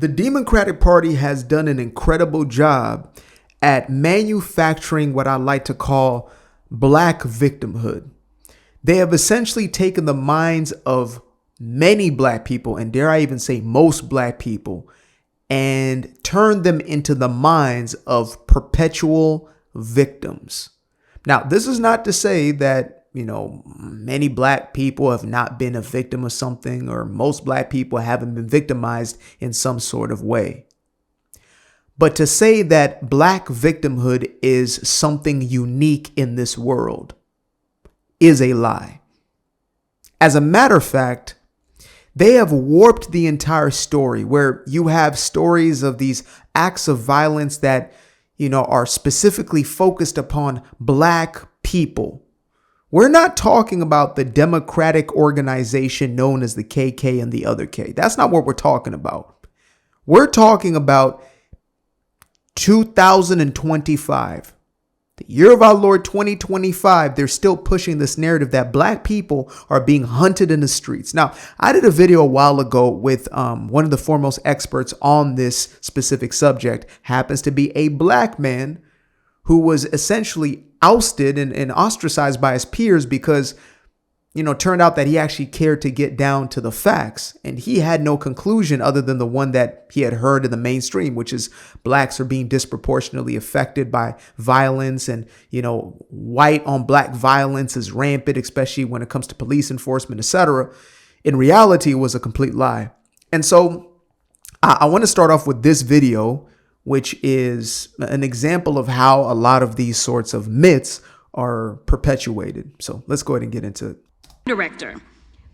The Democratic Party has done an incredible job at manufacturing what I like to call black victimhood. They have essentially taken the minds of many black people, and dare I even say most black people, and turned them into the minds of perpetual victims. Now, this is not to say that many black people have not been a victim of something, or most black people haven't been victimized in some sort of way. But to say that black victimhood is something unique in this world is a lie. As a matter of fact, they have warped the entire story, where you have stories of these acts of violence that, are specifically focused upon black people. We're not talking about the Democratic organization known as the KK and the other K. That's not what we're talking about. We're talking about 2025, the year of our Lord 2025. They're still pushing this narrative that black people are being hunted in the streets. Now, I did a video a while ago with one of the foremost experts on this specific subject. Happens to be a black man who was essentially ousted and ostracized by his peers because, turned out that he actually cared to get down to the facts. And he had no conclusion other than the one that he had heard in the mainstream, which is blacks are being disproportionately affected by violence, and, white on black violence is rampant, especially when it comes to police enforcement, etc. In reality, it was a complete lie. And so I want to start off with this video, which is an example of how a lot of these sorts of myths are perpetuated. So let's go ahead and get into it. Director.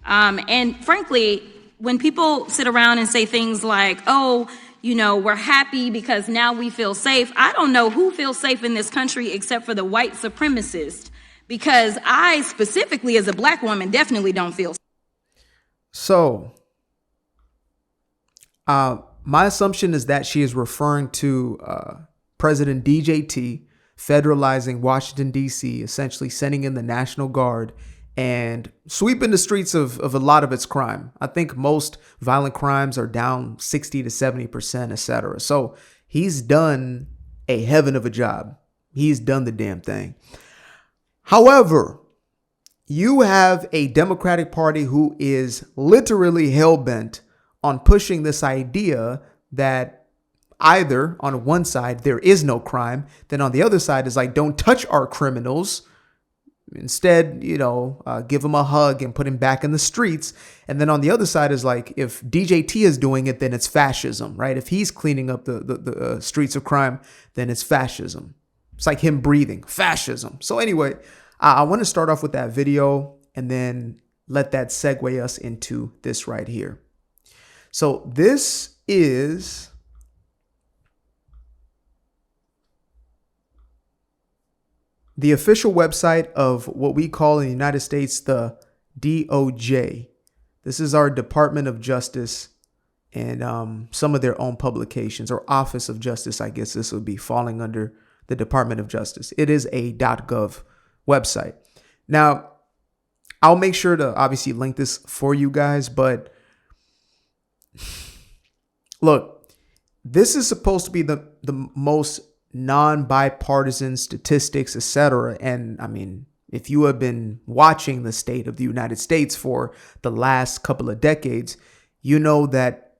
And frankly, when people sit around and say things like, oh, we're happy because now we feel safe. I don't know who feels safe in this country except for the white supremacists, because I specifically as a black woman definitely don't feel safe. So, my assumption is that she is referring to President DJT federalizing Washington, D.C., essentially sending in the National Guard and sweeping the streets of a lot of its crime. I think most violent crimes are down 60 to 70%, etc. So he's done a heaven of a job. He's done the damn thing. However, you have a Democratic Party who is literally hell-bent on pushing this idea that either on one side there is no crime, then on the other side is like, don't touch our criminals. Instead, give him a hug and put him back in the streets. And then on the other side is like, if DJT is doing it, then it's fascism, right? If he's cleaning up the streets of crime, then it's fascism. It's like him breathing, fascism. So anyway, I want to start off with that video and then let that segue us into this right here. So this is the official website of what we call in the United States the DOJ. This is our Department of Justice and some of their own publications, or Office of Justice, I guess this would be falling under the Department of Justice. It is a .gov website. Now, I'll make sure to obviously link this for you guys, but look, this is supposed to be the most non-bipartisan statistics, etc. And I mean, if you have been watching the state of the United States for the last couple of decades, you know that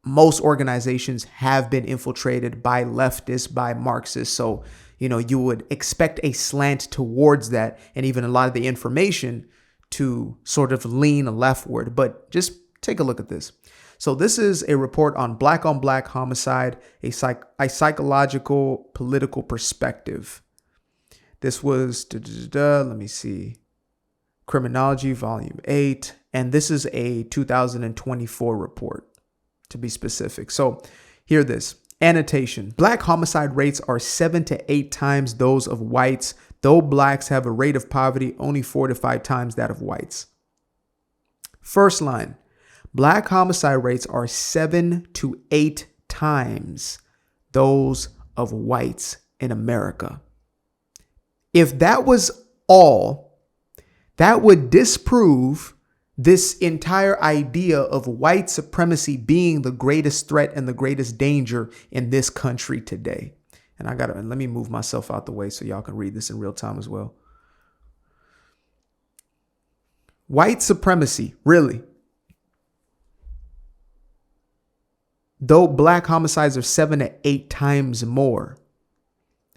most organizations have been infiltrated by leftists, by Marxists. So, you would expect a slant towards that, and even a lot of the information to sort of lean leftward. But just take a look at this. So this is a report on black homicide, a psychological political perspective. This was, let me see, Criminology, Volume 8. And this is a 2024 report, to be specific. So hear this. Annotation. Black homicide rates are 7 to 8 times those of whites, though blacks have a rate of poverty only 4 to 5 times that of whites. First line. Black homicide rates are 7 to 8 times those of whites in America. If that was all, that would disprove this entire idea of white supremacy being the greatest threat and the greatest danger in this country today. And let me move myself out the way so y'all can read this in real time as well. White supremacy, really. Though black homicides are 7 to 8 times more,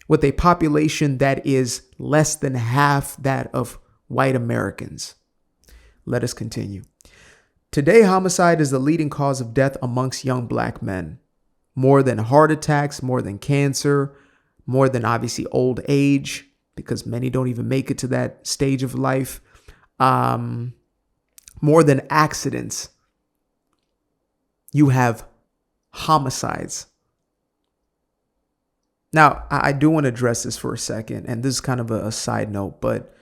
with a population that is less than half that of white Americans. Let us continue. Today, homicide is the leading cause of death amongst young black men. More than heart attacks, more than cancer, more than obviously old age, because many don't even make it to that stage of life. More than accidents. You have homicides. Now, I do want to address this for a second, and this is kind of a side note, but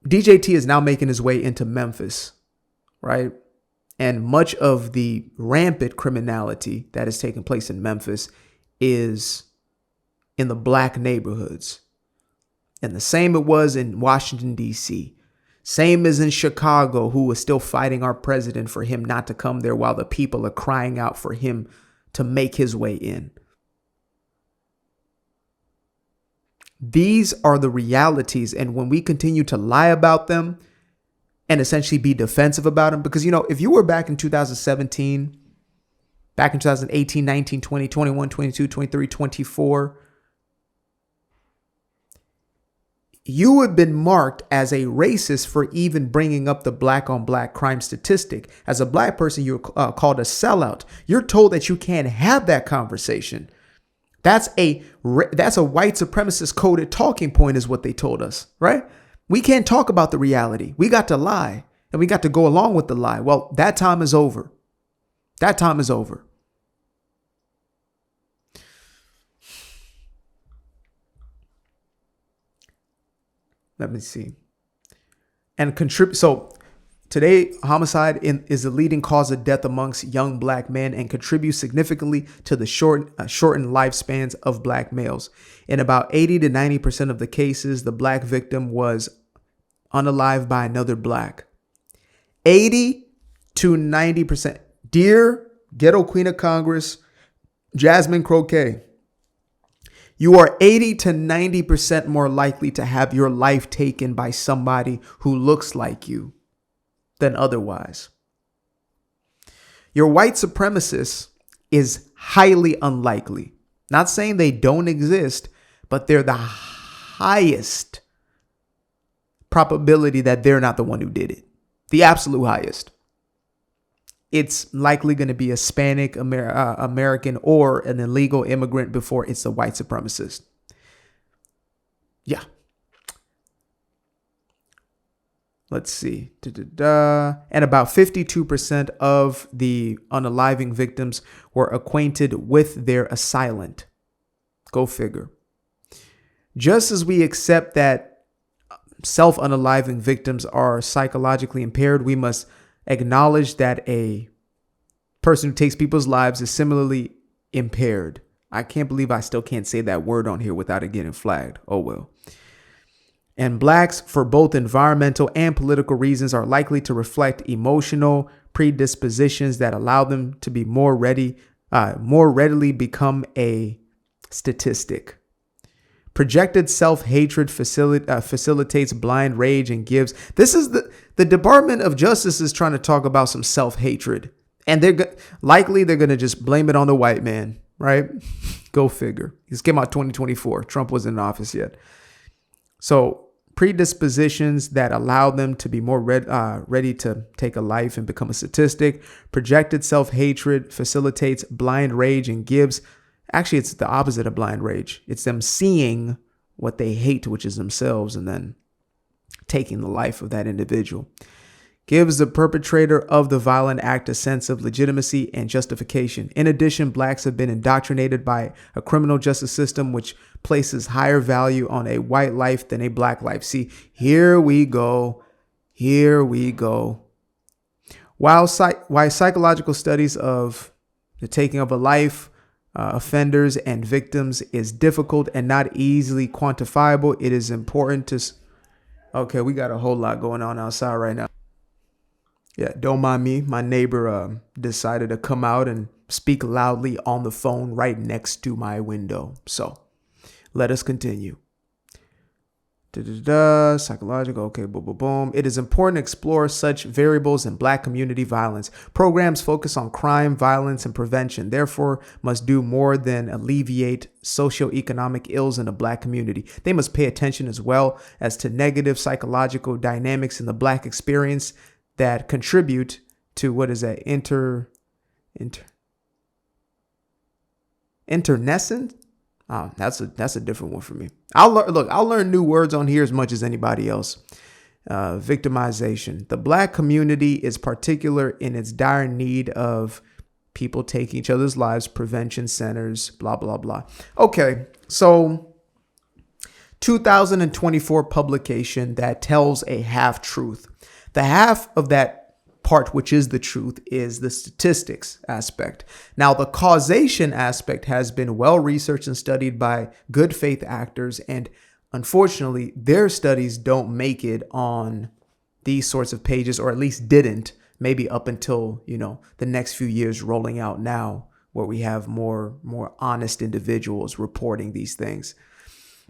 DJT is now making his way into Memphis, right? And much of the rampant criminality that is taking place in Memphis is in the black neighborhoods. And the same it was in Washington, D.C. Same as in Chicago, who was still fighting our president for him not to come there while the people are crying out for him to make his way in. These are the realities. And when we continue to lie about them and essentially be defensive about them, because, if you were back in 2017, back in 2018, 19, 20, 21, 22, 23, 24, you would have been marked as a racist for even bringing up the black on black crime statistic. As a black person, you're called a sellout. You're told that you can't have that conversation. That's a white supremacist coded talking point is what they told us, right? We can't talk about the reality. We got to lie and we got to go along with the lie. Well, that time is over. That time is over. Let me see. And contribute. So today, homicide is the leading cause of death amongst young black men and contributes significantly to the shortened lifespans of black males. In about 80 to 90% of the cases, the black victim was unalived by another black. 80 to 90%. Dear Ghetto Queen of Congress, Jasmine Croquet, you are 80 to 90% more likely to have your life taken by somebody who looks like you than otherwise. Your white supremacist is highly unlikely. Not saying they don't exist, but they're the highest probability that they're not the one who did it. The absolute highest. It's likely going to be a Hispanic American or an illegal immigrant before it's a white supremacist. Yeah. Let's see. And about 52% of the unaliving victims were acquainted with their assailant. Go figure. Just as we accept that self-unaliving victims are psychologically impaired, we must acknowledge that a person who takes people's lives is similarly impaired. I can't believe I still can't say that word on here without it getting flagged. Oh, well. And blacks, for both environmental and political reasons, are likely to reflect emotional predispositions that allow them to be more readily become a statistic. Projected self-hatred facilitates blind rage and gives. This is the Department of Justice is trying to talk about some self-hatred. And they're going to just blame it on the white man, right? Go figure. This came out 2024. Trump wasn't in office yet. So predispositions that allow them to be more ready to take a life and become a statistic. Projected self-hatred facilitates blind rage and gives. Actually, it's the opposite of blind rage. It's them seeing what they hate, which is themselves, and then taking the life of that individual. Gives the perpetrator of the violent act a sense of legitimacy and justification. In addition, blacks have been indoctrinated by a criminal justice system which places higher value on a white life than a black life. See, here we go. Here we go. While psychological studies of the taking of a life, offenders and victims is difficult and not easily quantifiable, it is important to... Okay, we got a whole lot going on outside right now. Yeah, don't mind me. My neighbor decided to come out and speak loudly on the phone right next to my window. So let us continue. Psychological, okay, boom, boom, boom. It is important to explore such variables in Black community violence. Programs focus on crime, violence, and prevention, therefore must do more than alleviate socioeconomic ills in the Black community. They must pay attention as well as to negative psychological dynamics in the Black experience that contribute to what is that internecine. Oh, that's a different one for me. I'll learn new words on here as much as anybody else. Victimization. The Black community is particular in its dire need of people taking each other's lives, prevention centers, blah, blah, blah. Okay, so 2024 publication that tells a half truth. The half of that part, which is the truth, is the statistics aspect. Now, the causation aspect has been well researched and studied by good faith actors, and unfortunately, their studies don't make it on these sorts of pages, or at least didn't, maybe up until, the next few years rolling out now, where we have more honest individuals reporting these things.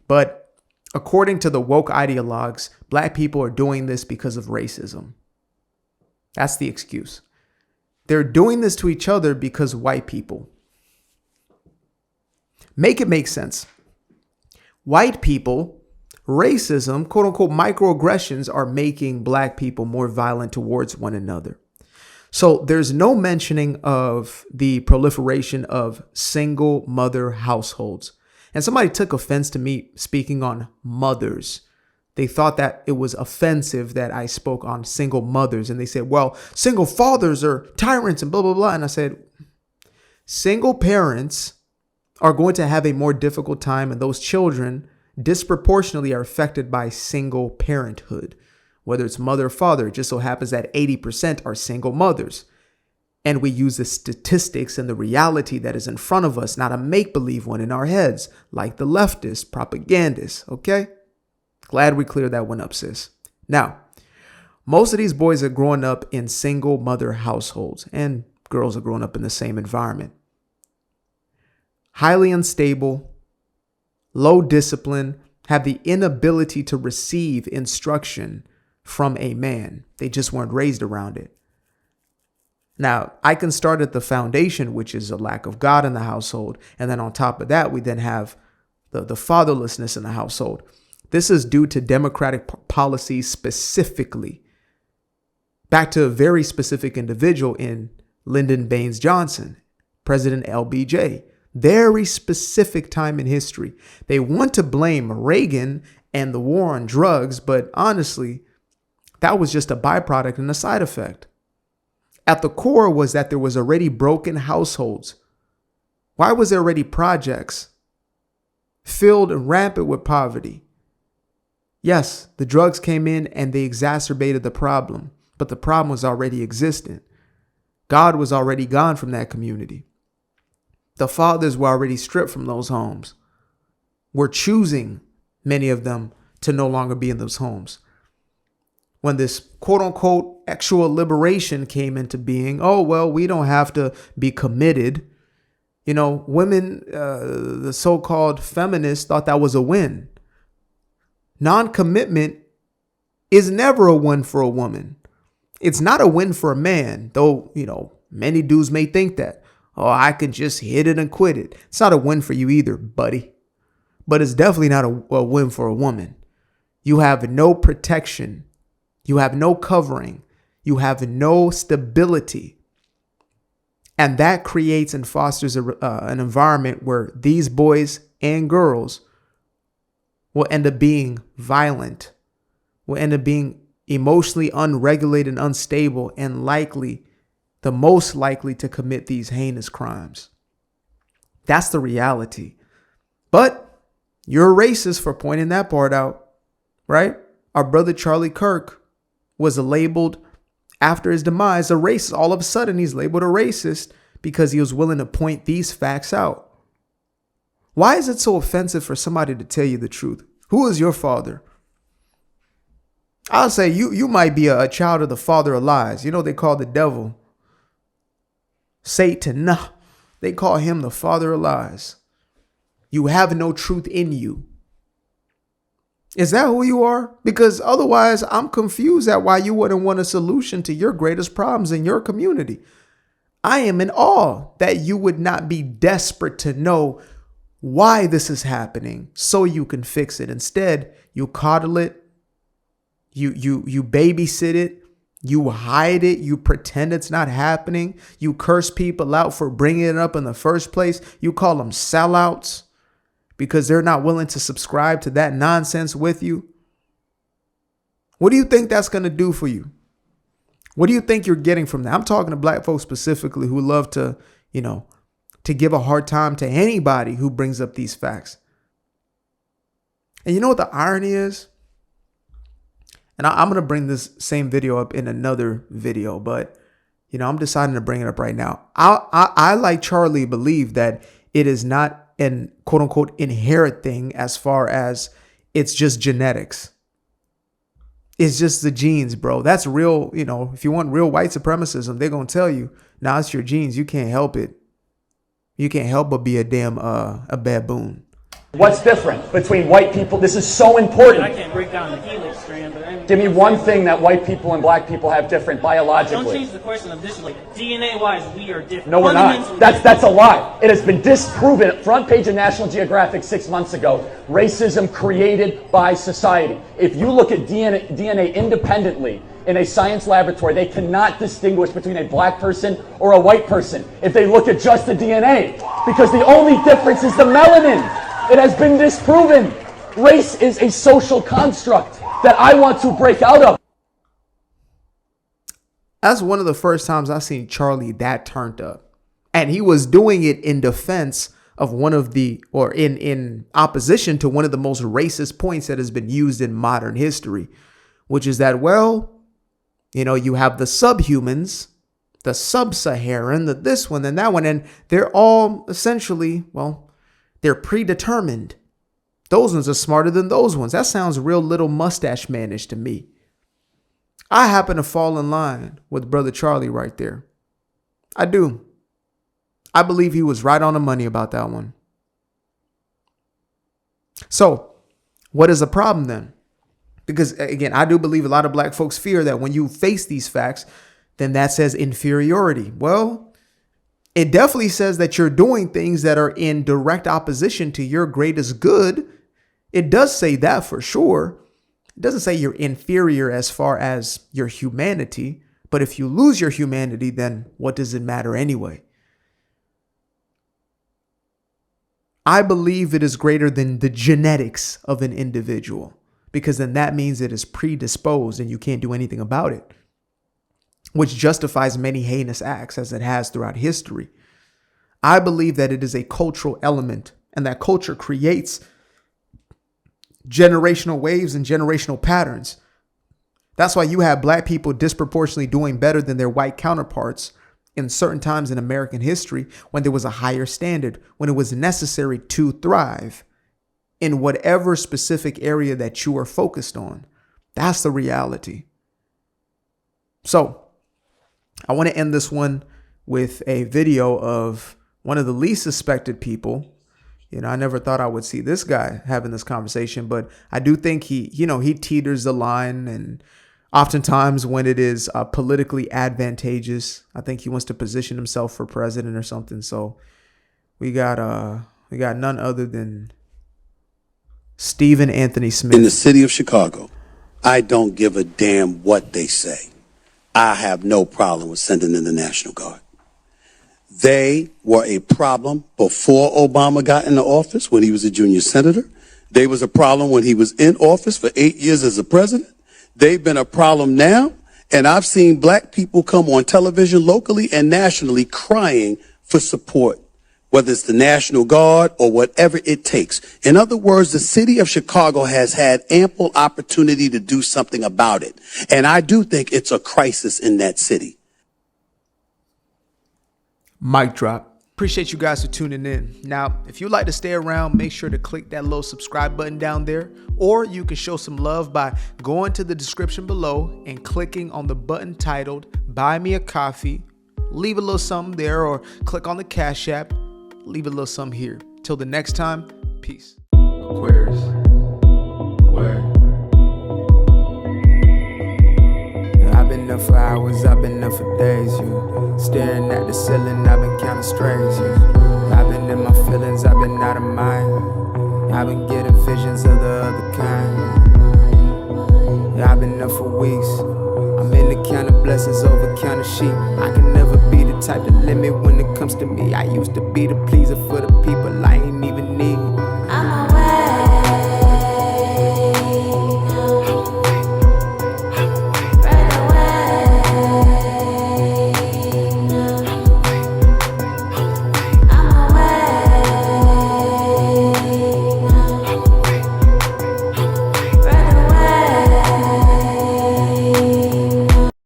But according to the woke ideologues, Black people are doing this because of racism. That's the excuse. They're doing this to each other because white people. Make it make sense. White people, racism, quote unquote, microaggressions are making Black people more violent towards one another. So there's no mentioning of the proliferation of single mother households. And somebody took offense to me speaking on mothers. They thought that it was offensive that I spoke on single mothers. And they said, well, single fathers are tyrants and blah, blah, blah. And I said, single parents are going to have a more difficult time. And those children disproportionately are affected by single parenthood, whether it's mother or father. It just so happens that 80% are single mothers. And we use the statistics and the reality that is in front of us, not a make-believe one in our heads, like the leftist propagandists. Okay? Glad we cleared that one up, sis. Now, most of these boys are growing up in single mother households, and girls are growing up in the same environment. Highly unstable, low discipline, have the inability to receive instruction from a man. They just weren't raised around it. Now, I can start at the foundation, which is a lack of God in the household. And then on top of that, we then have the fatherlessness in the household. This is due to Democratic policies specifically. Back to a very specific individual in Lyndon Baines Johnson, President LBJ. Very specific time in history. They want to blame Reagan and the war on drugs, but honestly, that was just a byproduct and a side effect. At the core was that there was already broken households. Why was there already projects filled and rampant with poverty? Yes, the drugs came in and they exacerbated the problem, but the problem was already existent. God was already gone from that community. The fathers were already stripped from those homes. We're choosing, many of them, to no longer be in those homes. When this quote unquote actual liberation came into being, oh, well, we don't have to be committed. Women, the so-called feminists thought that was a win. Non-commitment is never a win for a woman. It's not a win for a man, though, many dudes may think that. Oh, I can just hit it and quit it. It's not a win for you either, buddy. But it's definitely not a win for a woman. You have no protection. You have no covering. You have no stability. And that creates and fosters an environment where these boys and girls will end up being violent, will end up being emotionally unregulated and unstable, and the most likely to commit these heinous crimes. That's the reality. But you're a racist for pointing that part out, right? Our brother Charlie Kirk was labeled after his demise a racist. All of a sudden, he's labeled a racist because he was willing to point these facts out. Why is it so offensive for somebody to tell you the truth? Who is your father? I'll say you might be a child of the father of lies. You know, they call the devil Satan. Nah, they call him the father of lies. You have no truth in you. Is that who you are? Because otherwise, I'm confused at why you wouldn't want a solution to your greatest problems in your community. I am in awe that you would not be desperate to know why this is happening so you can fix it. Instead, you coddle it, you babysit it, you hide it, you pretend it's not happening, you curse people out for bringing it up in the first place, you call them sellouts because they're not willing to subscribe to that nonsense with you. What do you think that's going to do for you? What do you think you're getting from that? I'm talking to black folks specifically who love to, to give a hard time to anybody who brings up these facts. And you know what the irony is? And I'm going to bring this same video up in another video, but, I'm deciding to bring it up right now. I like Charlie, believe that it is not an quote unquote inherent thing as far as it's just genetics. It's just the genes, bro. That's real. If you want real white supremacism, they're going to tell you, nah, it's your genes. You can't help it. You can't help but be a damn a baboon. What's different between white people? This is so important. I can't break down the helix strand, but Give me one thing that white people and black people have different biologically. Don't change the question of this. Like DNA-wise, we are different. No, we're not. That's a lie. It has been disproven. Front page of National Geographic 6 months ago. Racism created by society. If you look at DNA independently in a science laboratory, they cannot distinguish between a black person or a white person if they look at just the DNA, because the only difference is the melanin. It has been disproven. Race is a social construct that I want to break out of. That's one of the first times I've seen Charlie that turned up. And he was doing it in defense of in opposition to one of the most racist points that has been used in modern history, which is that, you have the subhumans, the sub-Saharan, the this one and that one, and they're all essentially, they're predetermined. Those ones are smarter than those ones. That sounds real little mustache manish to me. I happen to fall in line with Brother Charlie right there. I do. I believe he was right on the money about that one. So, what is the problem then? Because again, I do believe a lot of black folks fear that when you face these facts, then that says inferiority. Well, it definitely says that you're doing things that are in direct opposition to your greatest good. It does say that for sure. It doesn't say you're inferior as far as your humanity. But if you lose your humanity, then what does it matter anyway? I believe it is greater than the genetics of an individual, because then that means it is predisposed and you can't do anything about it, which justifies many heinous acts as it has throughout history. I believe that it is a cultural element, and that culture creates generational waves and generational patterns. That's why you have black people disproportionately doing better than their white counterparts in certain times in American history, when there was a higher standard, when it was necessary to thrive in whatever specific area that you are focused on. That's the reality. So I want to end this one with a video of one of the least suspected people. I never thought I would see this guy having this conversation, but I do think he teeters the line, and oftentimes when it is politically advantageous, I think he wants to position himself for president or something. So we got none other than Stephen Anthony Smith. In the city of Chicago, I don't give a damn what they say. I have no problem with sending in the National Guard. They were a problem before Obama got into office when he was a junior senator. They was a problem when he was in office for 8 years as a president. They've been a problem now. And I've seen black people come on television locally and nationally crying for support, whether it's the National Guard or whatever it takes. In other words, the city of Chicago has had ample opportunity to do something about it. And I do think it's a crisis in that city. Mic drop. Appreciate you guys for tuning in. Now, if you'd like to stay around, make sure to click that little subscribe button down there, or you can show some love by going to the description below and clicking on the button titled Buy Me a Coffee. Leave a little something there, or click on the Cash App. Leave a little something here. Till the next time, peace. Aquarius. Where? I've been up for hours, I've been up for days, yeah. Staring at the ceiling, I've been counting strays, yeah. I've been in my feelings, I've been out of mind. I've been getting visions of the other kind. Yeah, I've been up for weeks. I'm in the counting blessings over counting sheep. I can never be the type to limit when it comes to me. I used to be the pleaser for the people I ain't even need.